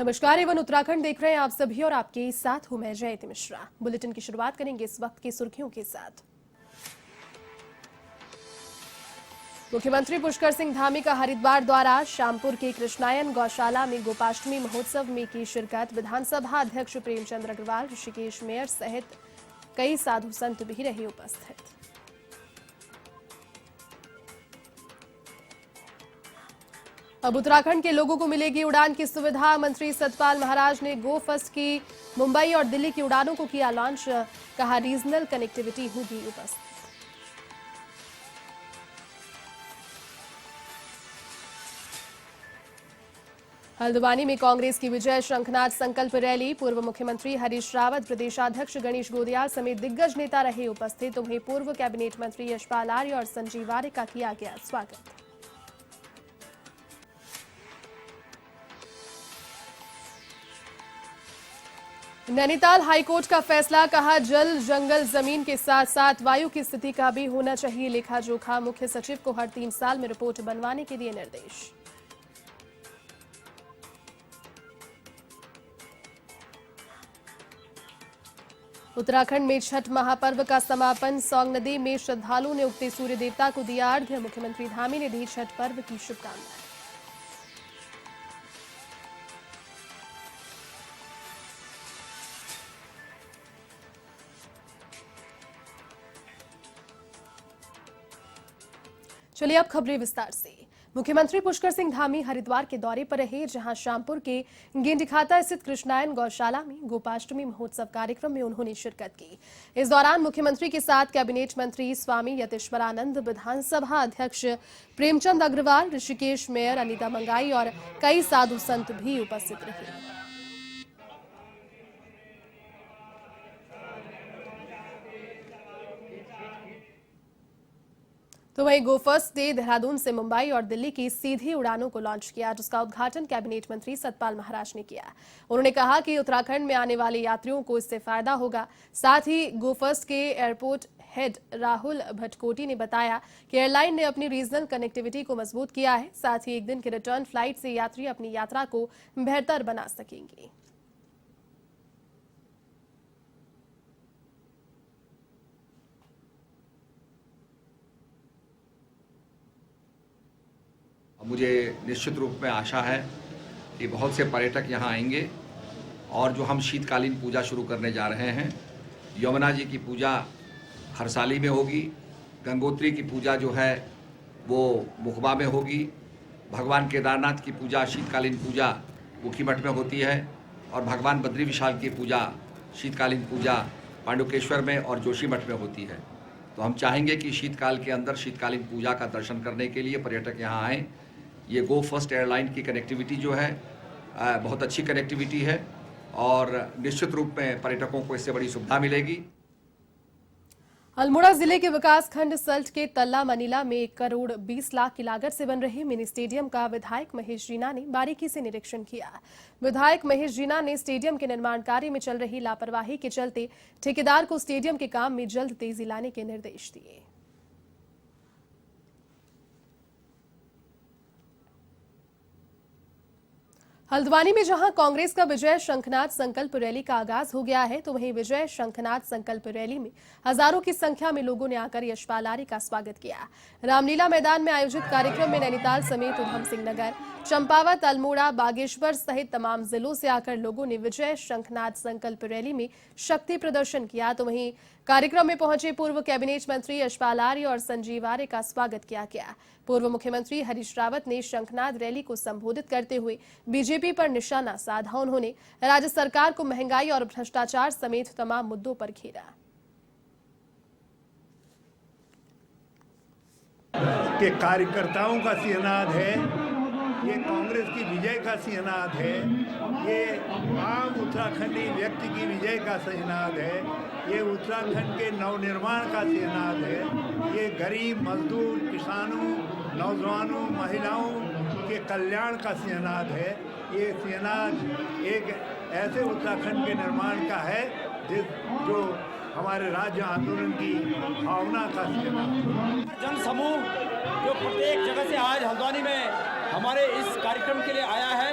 नमस्कार, एवं उत्तराखंड देख रहे हैं आप सभी और आपके साथ हूं मैं जयति मिश्रा। बुलेटिन की शुरुआत करेंगे इस वक्त की सुर्खियों के साथ। मुख्यमंत्री पुष्कर सिंह धामी का हरिद्वार द्वारा शामपुर के कृष्णायन गौशाला में गोपाष्टमी महोत्सव में की शिरकत। विधानसभा अध्यक्ष प्रेमचंद अग्रवाल, ऋषिकेश मेयर सहित कई साधु संत भी रहे उपस्थित। अब उत्तराखंड के लोगों को मिलेगी उड़ान की सुविधा। मंत्री सतपाल महाराज ने गो फर्स्ट की मुंबई और दिल्ली की उड़ानों को किया लॉन्च। कहा, रीजनल कनेक्टिविटी होगी उपस्थित। हल्द्वानी में कांग्रेस की विजय शंखनाद संकल्प रैली। पूर्व मुख्यमंत्री हरीश रावत, प्रदेशाध्यक्ष गणेश गोदियाल समेत दिग्गज नेता रहे उपस्थित। उन्हें पूर्व कैबिनेट मंत्री यशपाल आर्य और संजीव आर्य का किया गया स्वागत। नैनीताल हाईकोर्ट का फैसला। कहा, जल जंगल जमीन के साथ साथ वायु की स्थिति का भी होना चाहिए लेखा जोखा। मुख्य सचिव को हर 3 साल में रिपोर्ट बनवाने के दिए निर्देश। उत्तराखंड में छठ महापर्व का समापन। सौंग नदी में श्रद्धालुओं ने उगते सूर्य देवता को दिया अर्घ्य। मुख्यमंत्री धामी ने दी छठ पर्व की शुभकामनाएं। चलिए अब खबरें विस्तार से। मुख्यमंत्री पुष्कर सिंह धामी हरिद्वार के दौरे पर रहे, जहां शामपुर के गेंडीखाता स्थित कृष्णायन गौशाला में गोपाष्टमी महोत्सव कार्यक्रम में उन्होंने शिरकत की। इस दौरान मुख्यमंत्री के साथ कैबिनेट मंत्री स्वामी यतीश्वरानंद, विधानसभा अध्यक्ष प्रेमचंद अग्रवाल, ऋषिकेश मेयर अनिता मंगाई और कई साधु संत भी उपस्थित रहे। तो वहीं गो फर्स्ट डे देहरादून से मुंबई और दिल्ली की सीधी उड़ानों को लॉन्च किया, जिसका उद्घाटन कैबिनेट मंत्री सतपाल महाराज ने किया। उन्होंने कहा कि उत्तराखंड में आने वाले यात्रियों को इससे फायदा होगा। साथ ही गो फर्स्ट के एयरपोर्ट हेड राहुल भटकोटी ने बताया कि एयरलाइन ने अपनी रीजनल कनेक्टिविटी को मजबूत किया है। साथ ही एक दिन के रिटर्न फ्लाइट से यात्री अपनी यात्रा को बेहतर बना सकेंगे। मुझे निश्चित रूप में आशा है कि बहुत से पर्यटक यहाँ आएंगे और जो हम शीतकालीन पूजा शुरू करने जा रहे हैं, यमुना जी की पूजा हरसाली में होगी, गंगोत्री की पूजा जो है वो मुखबा में होगी, भगवान केदारनाथ की पूजा शीतकालीन पूजा ऊखीमठ में होती है और भगवान बद्री विशाल की पूजा शीतकालीन पूजा पांडुकेश्वर में और जोशीमठ में होती है। तो हम चाहेंगे कि शीतकाल के अंदर शीतकालीन पूजा का दर्शन करने के लिए पर्यटक यहाँ आएँ। ये गो फर्स्ट एयरलाइन की कनेक्टिविटी जो है बहुत अच्छी कनेक्टिविटी है और निश्चित रूप में पर्यटकों को इससे बड़ी सुविधा मिलेगी। अल्मोड़ा जिले के विकास खंड सल्ट के तल्ला मनीला में 1 करोड़ 20 लाख की लागत से बन रहे मिनी स्टेडियम का विधायक महेश जीना ने बारीकी से निरीक्षण किया। विधायक महेश जीना ने स्टेडियम के निर्माण कार्य में चल रही लापरवाही के चलते ठेकेदार को स्टेडियम के काम में जल्द तेजी लाने के निर्देश दिए। हल्द्वानी में जहां कांग्रेस का विजय शंखनाद संकल्प रैली का आगाज हो गया है, तो वहीं विजय शंखनाद संकल्प रैली में हजारों की संख्या में लोगों ने आकर यशपाल आर्य का स्वागत किया। रामलीला मैदान में आयोजित कार्यक्रम में नैनीताल समेत उधम सिंह नगर, चंपावत, अल्मोड़ा, बागेश्वर सहित तमाम जिलों से आकर लोगों ने विजय शंखनाद संकल्प रैली में शक्ति प्रदर्शन किया। तो वहीं कार्यक्रम में पहुंचे पूर्व कैबिनेट मंत्री यशपाल आर्य और संजीव आर्य का स्वागत किया गया। पूर्व मुख्यमंत्री हरीश रावत ने शंखनाद रैली को संबोधित करते हुए बीजेपी पर निशाना साधा। उन्होंने राज्य सरकार को महंगाई और भ्रष्टाचार समेत तमाम मुद्दों पर घेरा। के कार्यकर्ताओं का सिहनाद है, ये कांग्रेस की विजय का सिहनाद है, ये आम उत्तराखंडी व्यक्ति की विजय का सिहनाद है, ये उत्तराखंड के नवनिर्माण का सिहनाद है, ये गरीब मजदूर, किसानों, नौजवानों, महिलाओं के कल्याण का सिहनाद है। ये सिहनाद एक ऐसे उत्तराखंड के निर्माण का है जो हमारे राज्य आंदोलन की भावना का जन समूह जो प्रत्येक जगह से आज हल्द्वानी में हमारे इस कार्यक्रम के लिए आया है,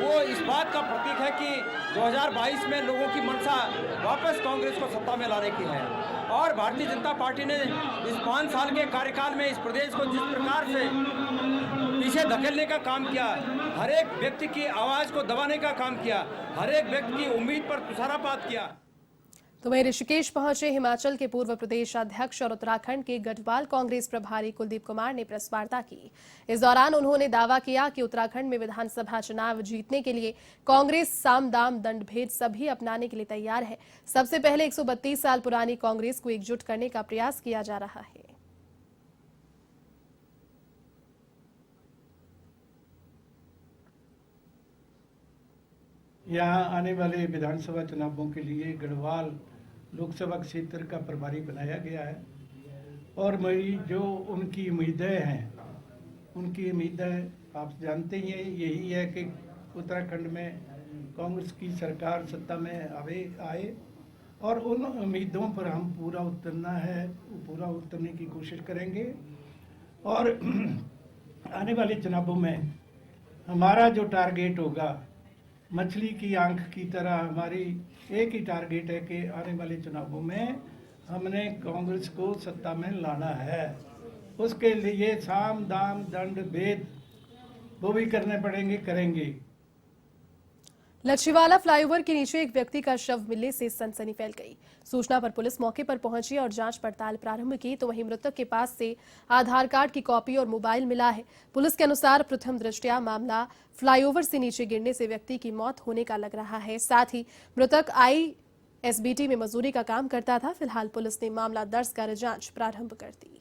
वो इस बात का प्रतीक है कि 2022 में लोगों की मंशा वापस कांग्रेस को सत्ता में लाने की है। और भारतीय जनता पार्टी ने इस 5 साल के कार्यकाल में इस प्रदेश को जिस प्रकार से पीछे धकेलने का काम किया, हर एक व्यक्ति की आवाज़ को दबाने का काम किया, हर एक व्यक्ति की उम्मीद पर तुषारापात किया। तो वहीं ऋषिकेश पहुंचे हिमाचल के पूर्व प्रदेश अध्यक्ष और उत्तराखंड के गढ़वाल कांग्रेस प्रभारी कुलदीप कुमार ने प्रेस वार्ता की। इस दौरान उन्होंने दावा किया कि उत्तराखंड में विधानसभा चुनाव जीतने के लिए कांग्रेस साम दाम दंड भेद सभी अपनाने के लिए तैयार है। सबसे पहले 132 साल पुरानी कांग्रेस को एकजुट करने का प्रयास किया जा रहा है। यहाँ आने वाले विधानसभा चुनावों के लिए गढ़वाल लोकसभा क्षेत्र का प्रभारी बनाया गया है और मेरी जो उनकी उम्मीदें हैं, उनकी उम्मीदें आप जानते ही हैं, यही है कि उत्तराखंड में कांग्रेस की सरकार सत्ता में आए और उन उम्मीदों पर हम पूरा उतरने की कोशिश करेंगे। और आने वाले चुनावों में हमारा जो टारगेट होगा, मछली की आंख की तरह हमारी एक ही टारगेट है कि आने वाले चुनावों में हमने कांग्रेस को सत्ता में लाना है। उसके लिए साम दाम दंड भेद वो भी करने पड़ेंगे, करेंगे। लच्छीवाला फ्लाईओवर के नीचे एक व्यक्ति का शव मिलने से सनसनी फैल गई। सूचना पर पुलिस मौके पर पहुंची और जांच पड़ताल प्रारंभ की, तो वहीं मृतक के पास से आधार कार्ड की कॉपी और मोबाइल मिला है। पुलिस के अनुसार प्रथम दृष्टया मामला फ्लाईओवर से नीचे गिरने से व्यक्ति की मौत होने का लग रहा है। साथ ही मृतक ISBT में मजदूरी का काम करता था। फिलहाल पुलिस ने मामला दर्ज कर जांच प्रारंभ कर दी।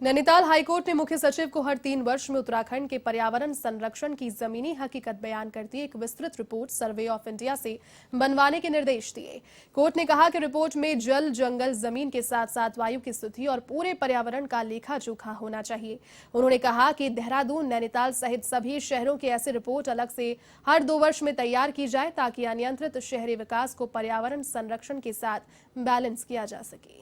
नैनीताल हाईकोर्ट ने मुख्य सचिव को हर 3 वर्ष में उत्तराखंड के पर्यावरण संरक्षण की जमीनी हकीकत बयान करती एक विस्तृत रिपोर्ट सर्वे ऑफ इंडिया से बनवाने के निर्देश दिए। कोर्ट ने कहा कि रिपोर्ट में जल, जंगल, जमीन के साथ साथ वायु की स्थिति और पूरे पर्यावरण का लेखा जोखा होना चाहिए। उन्होंने कहा कि देहरादून, नैनीताल सहित सभी शहरों की ऐसी रिपोर्ट अलग से हर 2 वर्ष में तैयार की जाए ताकि अनियंत्रित शहरी विकास को पर्यावरण संरक्षण के साथ बैलेंस किया जा सके।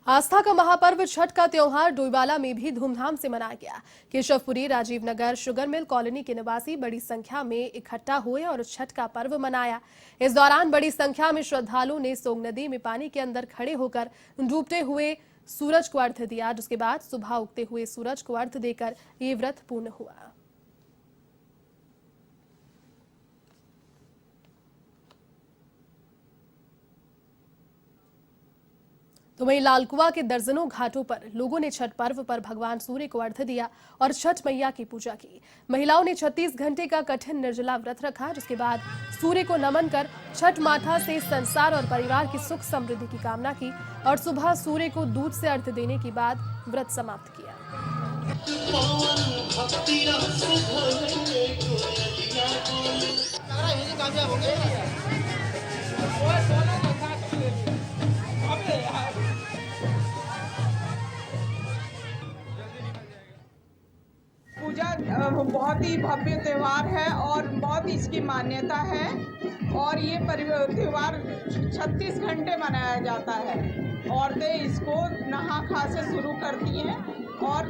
आस्था का महापर्व छठ का त्योहार डोईवाला में भी धूमधाम से मनाया गया। Keshav Puri, Rajiv Nagar, sugar mill colony के निवासी बड़ी संख्या में इकट्ठा हुए और छठ का पर्व मनाया। इस दौरान बड़ी संख्या में श्रद्धालुओं ने सोंग नदी में पानी के अंदर खड़े होकर डूबते हुए सूरज को अर्घ्य दिया, जिसके बाद सुबह उगते हुए सूरज को अर्घ्य देकर ये व्रत पूर्ण हुआ। तो वहीं लालकुआ के दर्जनों घाटों पर लोगों ने छठ पर्व पर भगवान सूर्य को अर्घ्य दिया और छठ मैया की पूजा की। महिलाओं ने 36 घंटे का कठिन निर्जला व्रत रखा, जिसके बाद सूर्य को नमन कर छठ माता से संसार और परिवार की सुख समृद्धि की कामना की और सुबह सूर्य को दूध से अर्घ्य देने के बाद व्रत समाप्त किया। पूजा बहुत ही भव्य त्यौहार है और बहुत इसकी मान्यता है और ये त्यौहार 36 घंटे मनाया जाता है। औरतें इसको नहा खा से शुरू करती हैं और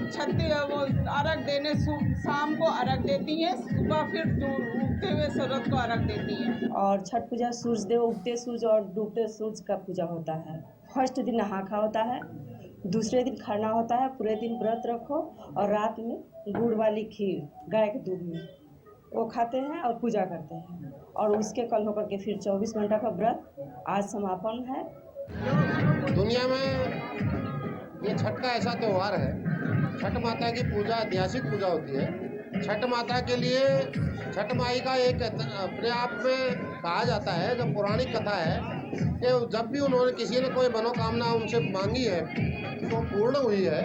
वो अर्घ देने शाम को अर्घ देती हैं, सुबह फिर उगते हुए सूरज को अर्घ देती हैं। और छठ पूजा सूर्य देव उगते सूर्य और डूबते सूर्य का पूजा होता है। फर्स्ट दिन नहा खा होता है, दूसरे दिन खरना होता है। पूरे दिन व्रत रखो और रात में गुड़ वाली खीर गाय के दूध में वो खाते हैं और पूजा करते हैं और उसके कल होकर के फिर 24 घंटा का व्रत आज समापन है। दुनिया में ये छठ का ऐसा त्यौहार है, छठ माता की पूजा ऐतिहासिक पूजा होती है। छठ माता के लिए छठ माई का एक अपने आप में कहा जाता है, जो पौराणिक कथा है कि जब भी उन्होंने किसी ने कोई मनोकामना उनसे मांगी है तो पूर्ण हुई है।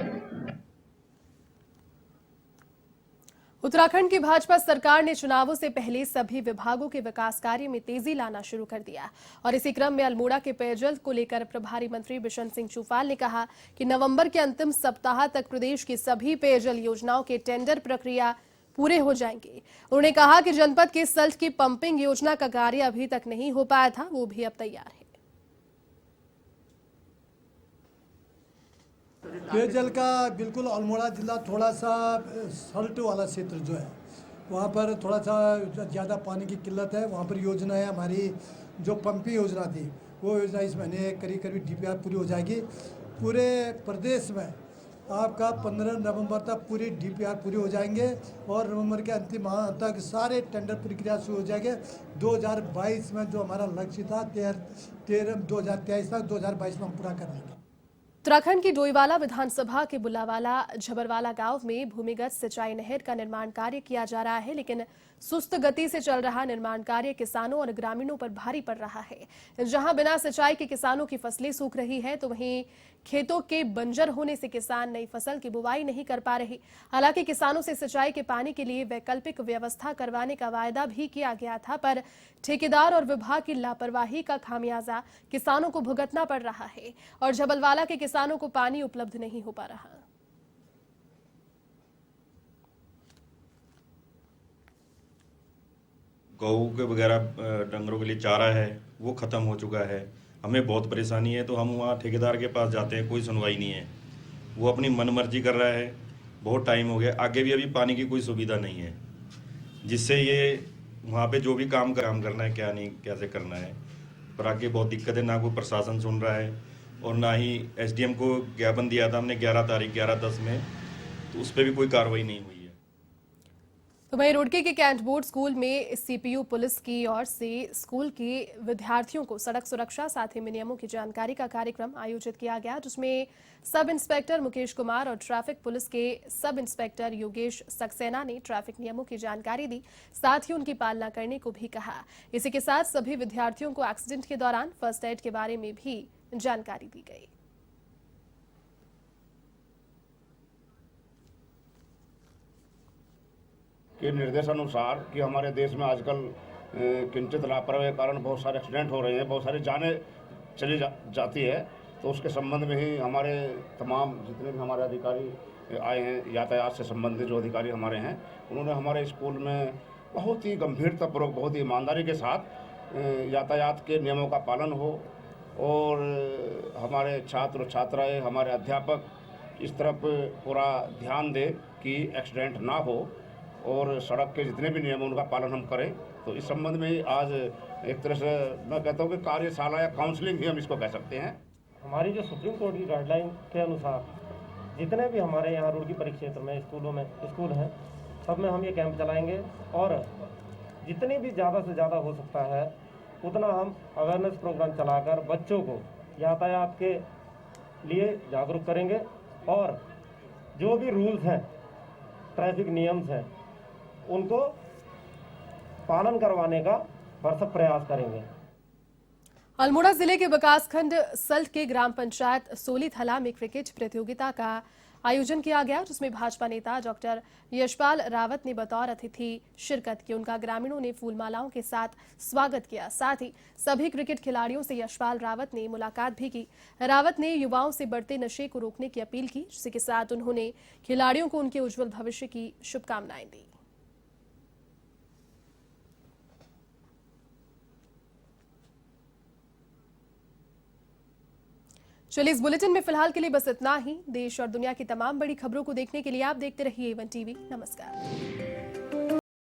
उत्तराखंड की भाजपा सरकार ने चुनावों से पहले सभी विभागों के विकास कार्य में तेजी लाना शुरू कर दिया और इसी क्रम में अल्मोड़ा के पेयजल को लेकर प्रभारी मंत्री बिशन सिंह चूफाल ने कहा कि नवंबर के अंतिम सप्ताह तक प्रदेश की सभी पेयजल योजनाओं के टेंडर प्रक्रिया पूरे हो जाएंगे। उन्होंने कहा कि जनपद के सल्ट की पंपिंग योजना का कार्य अभी तक नहीं हो पाया था, वो भी अब तैयार है। पेयजल का बिल्कुल अल्मोड़ा जिला थोड़ा सा सल्ट वाला क्षेत्र जो है वहाँ पर थोड़ा सा ज़्यादा पानी की किल्लत है। वहाँ पर योजना है हमारी जो पंपिंग योजना थी वो योजना इस महीने करीब डीपीआर पूरी हो जाएगी। पूरे प्रदेश में आपका 15 नवंबर तक पूरी डीपीआर पूरी हो जाएंगे और नवंबर के अंतिम माह तक सारे टेंडर प्रक्रिया शुरू हो जाएंगे। 2022 में जो हमारा लक्ष्य था 2023 तक 2022 में हम पूरा कर देंगे। उत्तराखंड की डोईवाला विधानसभा के बुल्लावाला झबरवाला गांव में भूमिगत सिंचाई नहर का निर्माण कार्य किया जा रहा है, लेकिन सुस्त गति से चल रहा निर्माण कार्य किसानों और ग्रामीणों पर भारी पड़ रहा है। जहां बिना सिंचाई के किसानों की फसलें सूख रही है तो वहीं खेतों के बंजर होने से किसान नई फसल की बुवाई नहीं कर पा रहे। हालांकि किसानों से सिंचाई के पानी के लिए वैकल्पिक व्यवस्था करवाने का वायदा भी किया गया था, पर ठेकेदार और विभाग की लापरवाही का खामियाजा किसानों को भुगतना पड़ रहा है और झबलवाला के किसानों को पानी उपलब्ध नहीं हो पा रहा। गऊ के वगैरह डंगरों के लिए चारा है वो ख़त्म हो चुका है। हमें बहुत परेशानी है, तो हम वहाँ ठेकेदार के पास जाते हैं, कोई सुनवाई नहीं है। वो अपनी मनमर्जी कर रहा है। बहुत टाइम हो गया, आगे भी अभी पानी की कोई सुविधा नहीं है, जिससे ये वहाँ पे जो भी काम करना है क्या नहीं कैसे करना है, पर आगे बहुत दिक्कत है। ना कोई प्रशासन सुन रहा है और ना ही एसडीएम को ज्ञापन दिया था हमने 11 तारीख 11/10 में, तो उस पर भी कोई कार्रवाई नहीं हुई है। तो वहीं रुड़की के कैंट बोर्ड स्कूल में सीपीयू पुलिस की ओर से स्कूल के विद्यार्थियों को सड़क सुरक्षा साथ ही नियमों की जानकारी का कार्यक्रम आयोजित किया गया, जिसमें सब इंस्पेक्टर मुकेश कुमार और ट्रैफिक पुलिस के सब इंस्पेक्टर योगेश सक्सेना ने ट्रैफिक नियमों की जानकारी दी, साथ ही उनकी पालना करने को भी कहा। इसी के साथ सभी विद्यार्थियों को एक्सीडेंट के दौरान फर्स्ट एड के बारे में भी जानकारी दी गई। के निर्देशानुसार कि हमारे देश में आजकल किंचित लापरवाही के कारण बहुत सारे एक्सीडेंट हो रहे हैं, बहुत सारी जानें चली जाती है। तो उसके संबंध में ही हमारे तमाम जितने भी हमारे अधिकारी आए हैं, यातायात से संबंधित जो अधिकारी हमारे हैं, उन्होंने हमारे स्कूल में बहुत ही गंभीरतापूर्वक बहुत ही ईमानदारी के साथ यातायात के नियमों का पालन हो और हमारे छात्र छात्राएँ हमारे अध्यापक इस तरफ पूरा ध्यान दें कि एक्सीडेंट ना हो और सड़क के जितने भी नियम उनका पालन हम करें। तो इस संबंध में आज एक तरह से मैं कहता हूँ कि कार्यशाला या काउंसलिंग भी हम इसको कह सकते हैं। हमारी जो सुप्रीम कोर्ट की गाइडलाइन के अनुसार जितने भी हमारे यहाँ रुड़की परिक्षेत्र में स्कूल हैं सब में हम ये कैंप चलाएंगे और जितनी भी ज़्यादा से ज़्यादा हो सकता है उतना हम अवेयरनेस प्रोग्राम चलाकर बच्चों को यातायात के लिए जागरूक करेंगे और जो भी रूल्स हैं, ट्रैफिक नियम्स हैं, उनको पालन करवाने का भरसक प्रयास करेंगे। अल्मोड़ा जिले के विकासखंड सल्ट के ग्राम पंचायत सोलीथला में क्रिकेट प्रतियोगिता का आयोजन किया गया, जिसमें भाजपा नेता डॉक्टर यशपाल रावत ने बतौर अतिथि शिरकत की। उनका ग्रामीणों ने फूलमालाओं के साथ स्वागत किया। साथ ही सभी क्रिकेट खिलाड़ियों से यशपाल रावत ने मुलाकात भी की। रावत ने युवाओं से बढ़ते नशे को रोकने की अपील की, जिसके साथ उन्होंने खिलाड़ियों को उनके उज्जवल भविष्य की शुभकामनाएं दी। चलिए इस बुलेटिन में फिलहाल के लिए बस इतना ही। देश और दुनिया की तमाम बड़ी खबरों को देखने के लिए आप देखते रहिए A1 TV। नमस्कार।